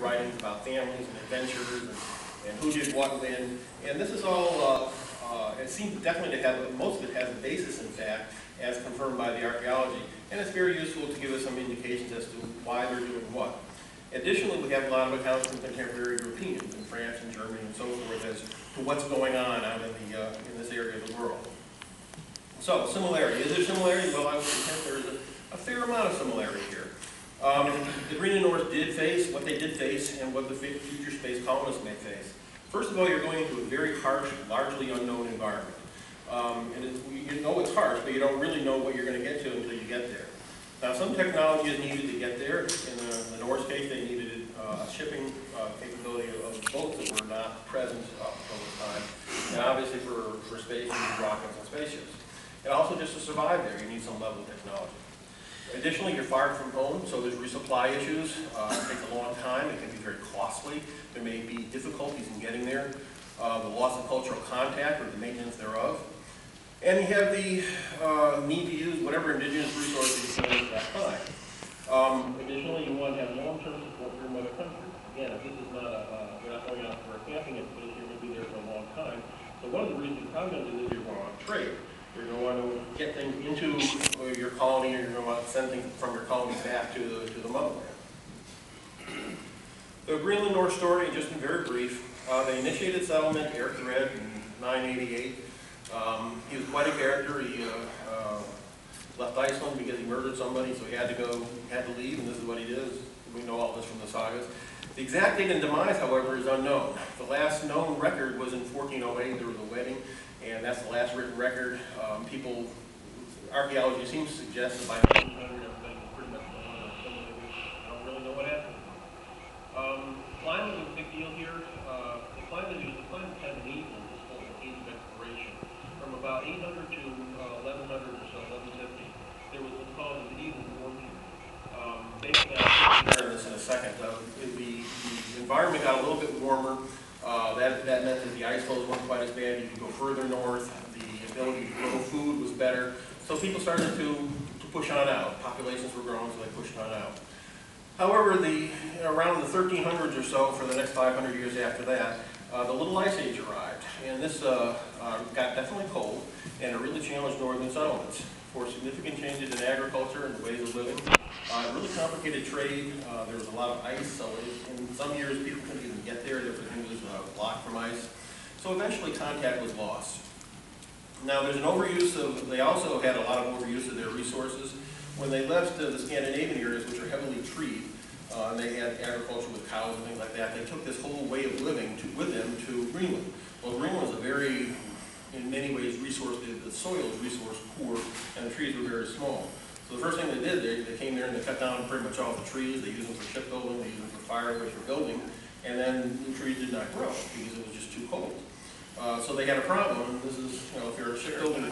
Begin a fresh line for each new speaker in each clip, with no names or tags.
writings about families and adventures and who did what when. And this is all, it seems definitely to have, most of it has a basis in fact, as confirmed by the archaeology. And it's very useful to give us some indications as to why they're doing what. Additionally, we have a lot of accounts from contemporary Europeans in France and Germany and so forth as to what's going on out in this area of the world. So, similarity. Is there similarity? Well, I would contend there is a fair amount of similarity here. The Greenland did face what they did face and what the future space colonists may face. First of all, you're going into a very harsh, largely unknown environment. You know it's harsh, but you don't really know what you're going to get to until you get there. Now, some technology is needed to get there. In the Norse case, they needed a shipping capability of boats that were not present up until this time. And obviously for space, you need rockets and spaceships. And also just to survive there, you need some level of technology. Additionally, you're far from home, so there's resupply issues. It takes a long time. It can be very costly. There may be difficulties in getting there. The loss of cultural contact or the maintenance thereof. And you have the need to use whatever indigenous resources you can at that time. Additionally, you want to have long-term support from mother country. Again, if this is not you're not going out for a camping expedition, you're going to be there for a long time. So one of the reasons you're probably going to do this is you're going on trade. You're going to want to get things into your colony, or you're going to want to send things from your colony back to the motherland. The Greenland Norse story, just in very brief, they initiated settlement, Eric the Red, in 988. He was quite a character. He left Iceland because he murdered somebody, so he had to leave, and this is what he did. We know all this from the sagas. The exact date and demise, however, is unknown. The last known record was in 1408. There was a wedding, and that's the last written record. Archaeology seems to suggest that by 1900, everything was pretty much gone, or assimilated. I don't really know what happened. Climate is a big deal here. The climate is kind of an evil, this whole age of exploration. From about 800 to 1100 or so, 1150, there was what's called an medieval warming. Basically, I'll share this in a second. The environment got a little bit warmer. That meant that the ice flows weren't quite as bad. You could go further north. The ability to grow food was better. So people started to push on out. Populations were growing, so they pushed on out. However, around the 1300s or so, for the next 500 years after that, the Little Ice Age arrived. And this got definitely cold, and it really challenged northern settlements for significant changes in agriculture and ways of living. It really complicated trade. There was a lot of ice, so in some years people couldn't even get there. Everything was blocked from ice. So eventually contact was lost. Now there's an overuse of, they also had a lot of overuse of their resources. When they left the Scandinavian areas, which are heavily treed, and they had agriculture with cows and things like that, they took this whole way of living with them to Greenland. Well, Greenland was a very, in many ways, the soil is resource poor, and the trees were very small. So the first thing they did, they came there and they cut down pretty much all the trees. They used them for shipbuilding, they used them for firewood, for building, and then the trees did not grow because it was just too cold. So they had a problem, and this is, if you're a shipbuilding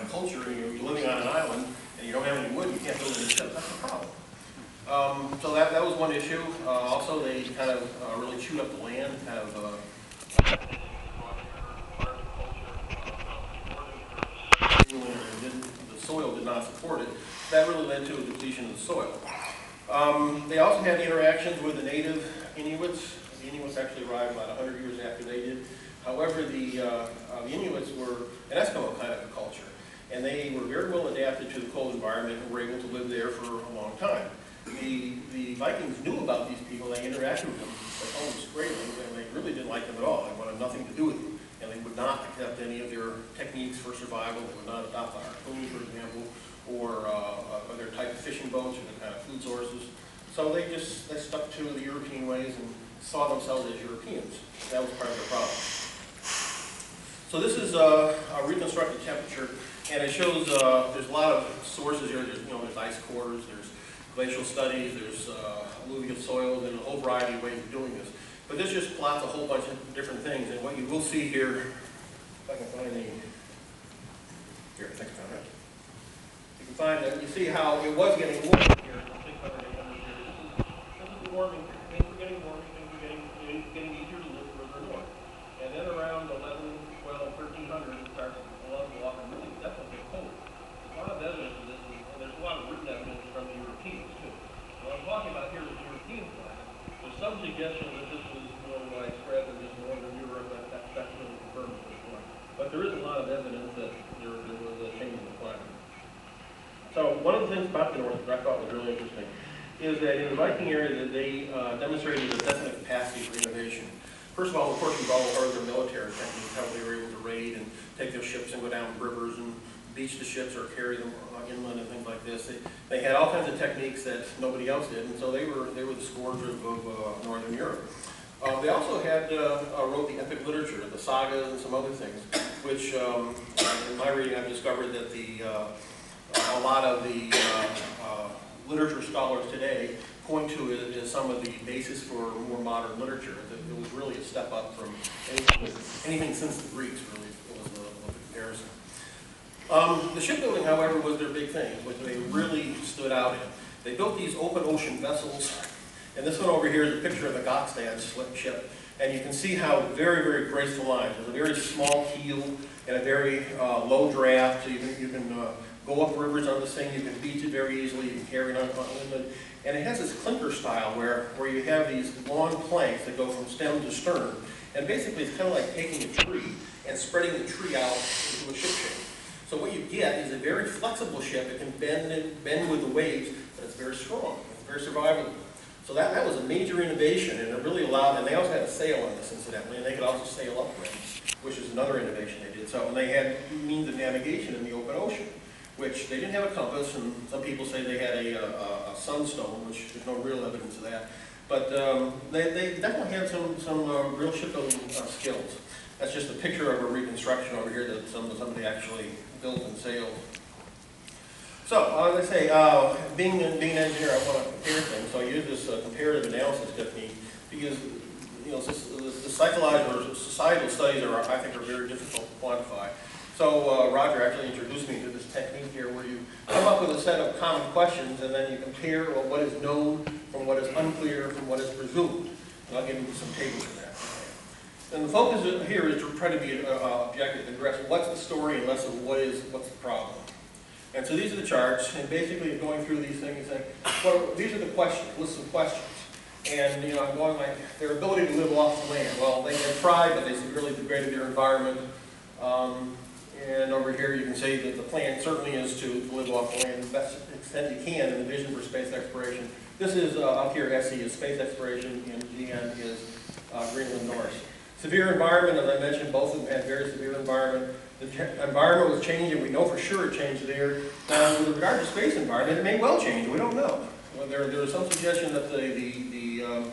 culture and you're living on an island and you don't have any wood, you can't build any ship, that's a problem. So that was one issue. Also, they kind of really chewed up the land, kind of the soil did not support it. That really led to a depletion of the soil. They also had interactions with the native Inuits. The Inuits actually arrived about 100 years after they did. However, the Inuits were an Eskimo kind of a culture, and they were very well adapted to the cold environment and were able to live there for a long time. The Vikings knew about these people. They interacted with them. They called them Skraelings, and they really didn't like them at all. They wanted nothing to do with them, and they would not accept any of their techniques for survival. They would not adopt the harpoon, for example, or their type of fishing boats or the kind of food sources. So they stuck to the European ways and saw themselves as Europeans. That was part of the problem. So this is a reconstructed temperature, and it shows there's a lot of sources here. There's ice cores, there's glacial studies, there's alluvial soils, and a whole variety of ways of doing this. But this just plots a whole bunch of different things, and what you will see here, if I can find here, I think I found it. You can find that you see how it was getting warmer here in 600, 800 years. This is the warming. Things were getting warmer, things were getting easier to live further north. And then around 11, 12, 1300, it starts a lot of water really definitely get cold. There's a lot of evidence of this, and there's a lot of written evidence from the Europeans too. What I'm talking about here is the European climate. There's some suggestion that this was more widespread than just Northern Europe. That's really confirmed at this point. But there is a lot of evidence that there was a change in the climate. So one of the things about the North that I thought was really interesting is that in the Viking area that they demonstrated a definite capacity for innovation. First of all, of course, involved part of their military techniques, how they were able to raid and take their ships and go down rivers and beach the ships or carry them inland and things like this. They had all kinds of techniques that nobody else did, and so they were the scourge of Northern Europe. They also had wrote the epic literature, the sagas and some other things, which in my reading I've discovered that a lot of the literature scholars today point to it as some of the basis for more modern literature. That it was really a step up from anything since the Greeks, really, was the comparison. The shipbuilding, however, was their big thing, what they really stood out in. They built these open ocean vessels, and this one over here is a picture of the Gokstad ship, and you can see how very, very graceful lines. There's a very small keel and a very low draft, so you can go up rivers on this thing, you can beach it very easily, you can carry it on inland. And it has this clinker style where you have these long planks that go from stem to stern. And basically it's kind of like taking a tree and spreading the tree out into a ship shape. So what you get is a very flexible ship that can bend with the waves, but it's very strong, it's very survivable. So that was a major innovation, and it really allowed, and they also had a sail on this incidentally, and they could also sail upwind, which is another innovation they did. So, and they had means of navigation in the open ocean, which they didn't have a compass, and some people say they had a sunstone, which there's no real evidence of that. But they definitely had some real shipbuilding skills. That's just a picture of a reconstruction over here that somebody actually built and sailed. So, as I say, being an engineer, I want to compare things. So I use this comparative analysis technique because the psychological or societal studies I think are very difficult to quantify. So Roger actually introduced me to this technique here where you come up with a set of common questions and then you compare what is known from what is unclear from what is presumed. And I'll give you some tables for that. And the focus here is to try to be objective and address what's the story and less of what's the problem. And so these are the charts, and basically going through these things, saying, these are the questions, lists of questions. And I'm going like, their ability to live off the land. Well, they have tried, but they severely degraded their environment. And over here you can see that the plan certainly is to live off the land the best extent you can in the vision for space exploration. This is, up here, SE is space exploration, and GN is Greenland Norse. Severe environment, as I mentioned, both of them had very severe environment. The environment was changing, we know for sure it changed there. Now, with regard to space environment, it may well change, we don't know. Well, there is some suggestion that the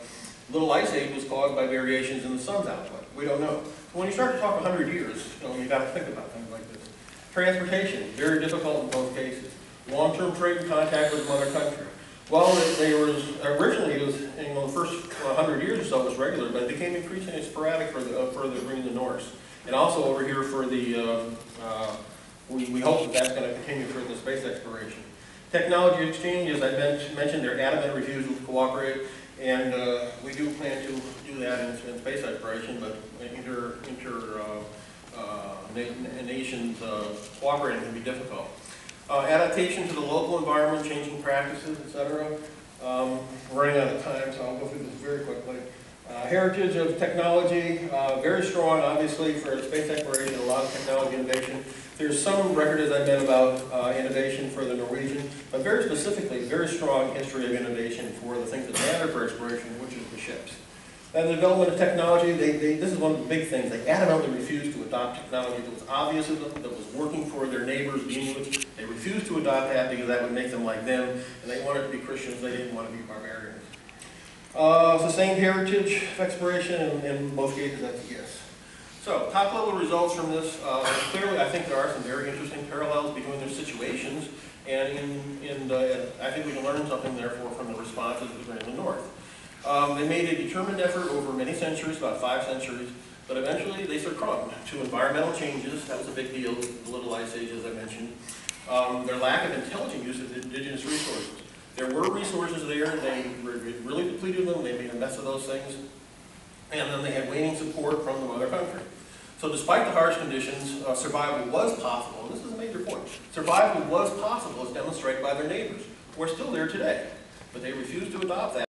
little ice age was caused by variations in the sun's output. We don't know. So when you start to talk 100 years, you've got to think about things like this. Transportation, very difficult in both cases. Long-term trade and contact with mother country. Well, originally it was, the first 100 years or so it was regular, but it became increasingly sporadic for the Greenland Norse. And also over here for the, we hope that that's going to continue for the space exploration. Technology exchange, as I mentioned, their adamant refusal to cooperate, and we do plan to do that in space exploration, but nations cooperating can be difficult. Adaptation to the local environment, changing practices, etc. We're running out of time, so I'll go through this very quickly. Heritage of technology, very strong, obviously, for space exploration, a lot of technology innovation. There's some record, as I meant, about innovation for the Norwegian, but very specifically, very strong history of innovation for the things that matter for exploration, which is the ships. And the development of technology, this is one of the big things. They adamantly refused to adopt technology that was obvious to them, that was working for their neighbors, the Inuits. They refused to adopt that because that would make them like them, and they wanted to be Christians, they didn't want to be barbarians. Sustained heritage of exploration, and in most cases that's a yes. So, top level results from this. Clearly I think there are some very interesting parallels between their situations, and I think we can learn something therefore from the responses of the Greenland North. They made a determined effort over many centuries, about 5 centuries, but eventually they succumbed to environmental changes. That was a big deal, the little ice age, as I mentioned. Their lack of intelligent use of indigenous resources. There were resources there, they really depleted them, they made a mess of those things, and then they had waning support from the mother country. So despite the harsh conditions, survival was possible, and this is a major point. Survival was possible as demonstrated by their neighbors, who are still there today, but they refused to adopt that.